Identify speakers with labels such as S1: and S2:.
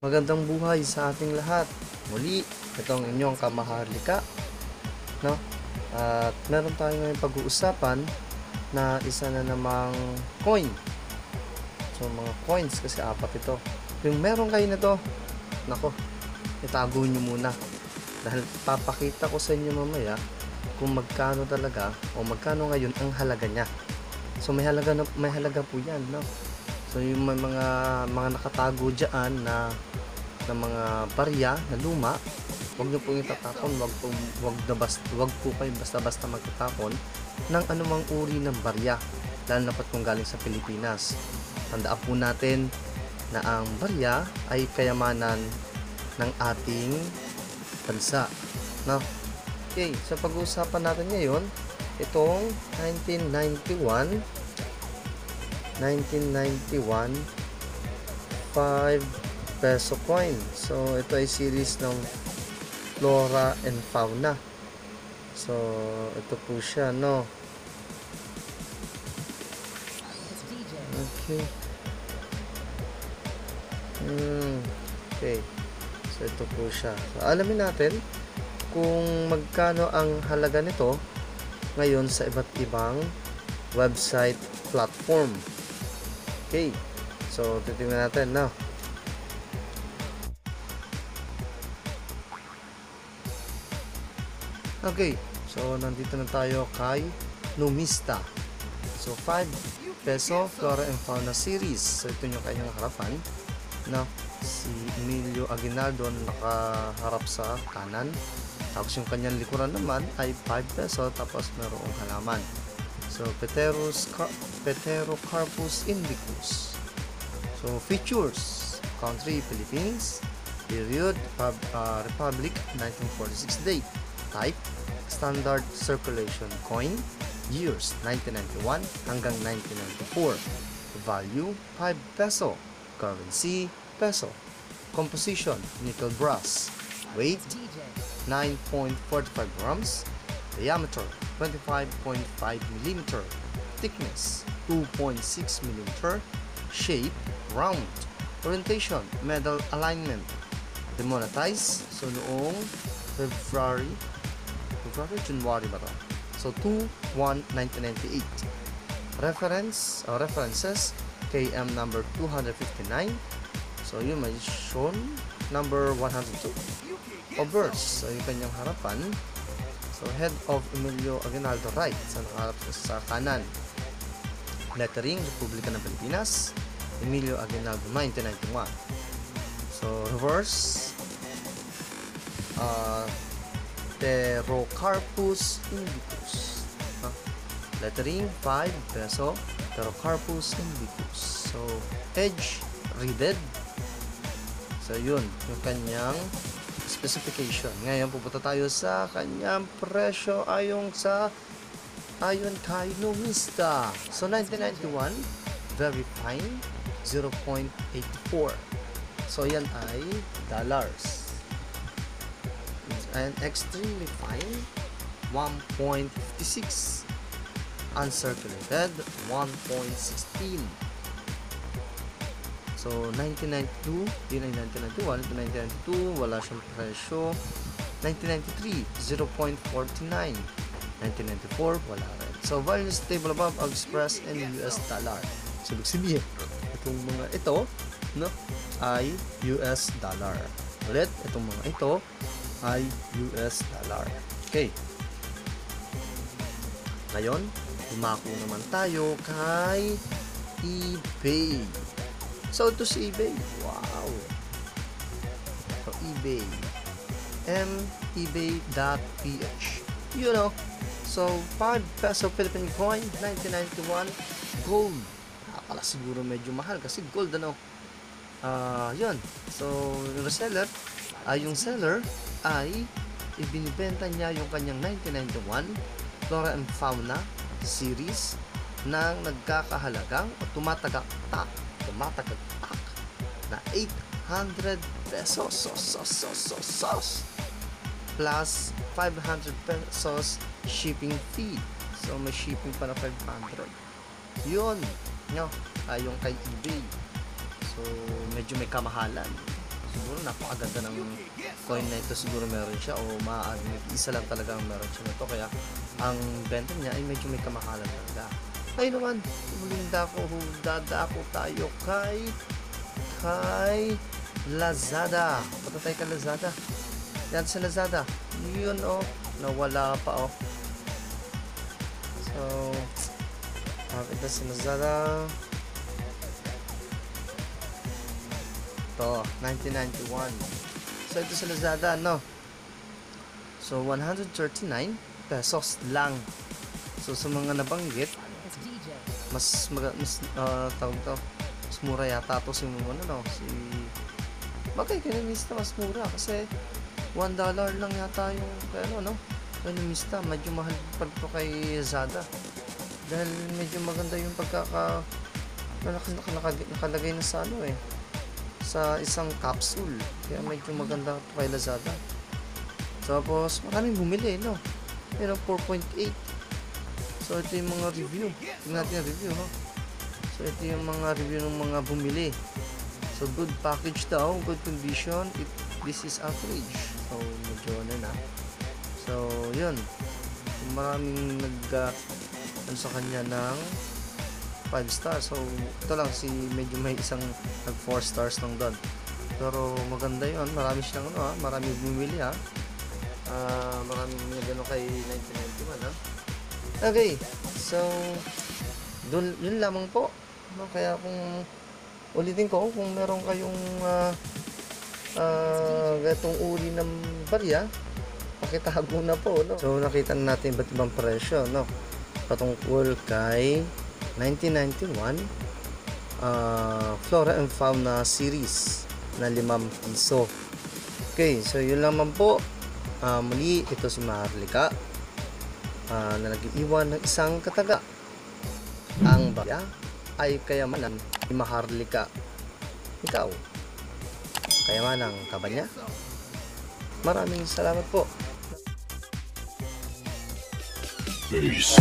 S1: Magandang buhay sa ating lahat. Muli, itong inyong kamaharlika, no? At meron tayo ngayong pag-uusapan na isa na namang coin. So, mga coins kasi apat ito. Yung meron kayo na to, nako, itago nyo muna. Dahil papakita ko sa inyo mamaya kung magkano talaga o magkano ngayon ang halaga niya. So, may halaga po yan, no? So, yung mga nakatago dyan na mga barya na luma, huwag nyo pong itatapon, wag po kayo basta-basta magtatapon ng anumang uri ng barya, lalo na pat kung galing sa Pilipinas. Tandaan po natin na ang barya ay kayamanan ng ating bansa, no? Okay, so pag-uusapan natin ngayon itong 1991 5 peso coin. So ito ay series ng Flora and Fauna. So ito po siya, no? Okay. Okay. So ito po siya. So alamin natin kung magkano ang halaga nito ngayon sa iba't ibang website platform. Okay. So titingnan natin na. Okay, so nandito na tayo kay Numista. So 5 peso Flora and Fauna series. So ito yung kanyang harapan, no? Si Emilio Aguinaldo nakaharap sa kanan. Tapos yung kanyang likuran naman ay 5 peso tapos mayroong halaman. So Pterocarpus indicus. So features: country Philippines, period Republic 1946 date, type standard circulation coin, years 1991 hanggang 1994, value 5 peso, currency peso, composition nickel brass, weight 9.45 grams, diameter 25.5 mm, thickness 2.6 mm, shape round, orientation medal alignment, demonetized so noong January ba to? So 2/1/1998. References KM number 259. So yun may shown number 102. Obverse, so yung kanyang harapan. So head of Emilio Aguinaldo right, so nakaharap sa kanan. Lettering Republika ng Pilipinas, Emilio Aguinaldo 1991. So reverse, Pterocarpus indicus, lettering 5 peso, Pterocarpus indicus. So edge reeded. So yun yung kanyang specification. Ngayon pupunta tayo sa kanyang presyo ayon kay Numista. So 1991 very fine 0.84. So yan ay dollars. And extremely fine 1.56, uncirculated 1.16. So 1992, yun ay 1991, 1992 wala siyang presyo. 1993 0.49, 1994 wala rin. So values table above are expressed in US dollar. So ibig sabihin itong mga ito, no, ay US dollar. Ulit, itong mga ito ay US dollar. Okay. Ngayon, dumako naman tayo kay eBay. So, ito si eBay. Wow. So, eBay. ebay.ph. You know. So, 5 peso Philippine coin, 1991. Gold. Pala siguro medyo mahal kasi gold, ano. Yun. So, yung seller ay ibinibenta niya yung kanyang 1991 Flora and Fauna series ng nagkakahalagang o tumatagaktak na 800 pesos plus 500 pesos shipping fee. So may shipping pa na 500. Yun, no, yung kay eBay. So medyo may kamahalan. siguro napakaganda ng coin na ito, siguro meron siya o maaaring isa lang talaga ang meron siya nito, kaya ang benta niya ay medyo may kamahalan talaga. Ay naman, muling dadako tayo kay Lazada. Punta tayo kay Lazada. Yan sa Lazada. Yun nawala pa So, ito sa Lazada. Ito, 1991. So, ito sa Lazada, So, 139 pesos lang. So, sa mga nabanggit, mas tawag to, mas mura yata to si bagay kay Mista, mas mura kasi $1 lang yata yung kay Mista. Medyo mahal pa to kay Lazada dahil medyo maganda yung nakalagay na sa sa isang capsule, kaya medyo maganda to kay Lazada. Tapos maraming bumili, pero 4.8. So, ito yung mga review. Tingnan natin yung review, So, ito yung mga review ng mga bumili. So, good package daw, good condition. This is average. So, medyo na. So, yun. Maraming sa kanya ng 5 stars. So, ito lang, medyo may isang 4 stars lang doon. Pero, maganda yun. Marami siyang, marami bumili, maraming gano'n kay 1991, Okay, so yun lamang po. Kaya kung ulitin ko, kung meron kayong gatong uri ng barya, pakitago na po, So nakita natin iba't ibang presyo, patungkol kay 1991 Flora and Fauna series na 5 piso. Okay, so yun lamang po. Muli, ito si Maharlika na nag-iwan ng isang kataga. Ang barya ay kayamanan ni Maharlika. Ikaw, kayamanan ka ba niya? Maraming salamat po. Peace.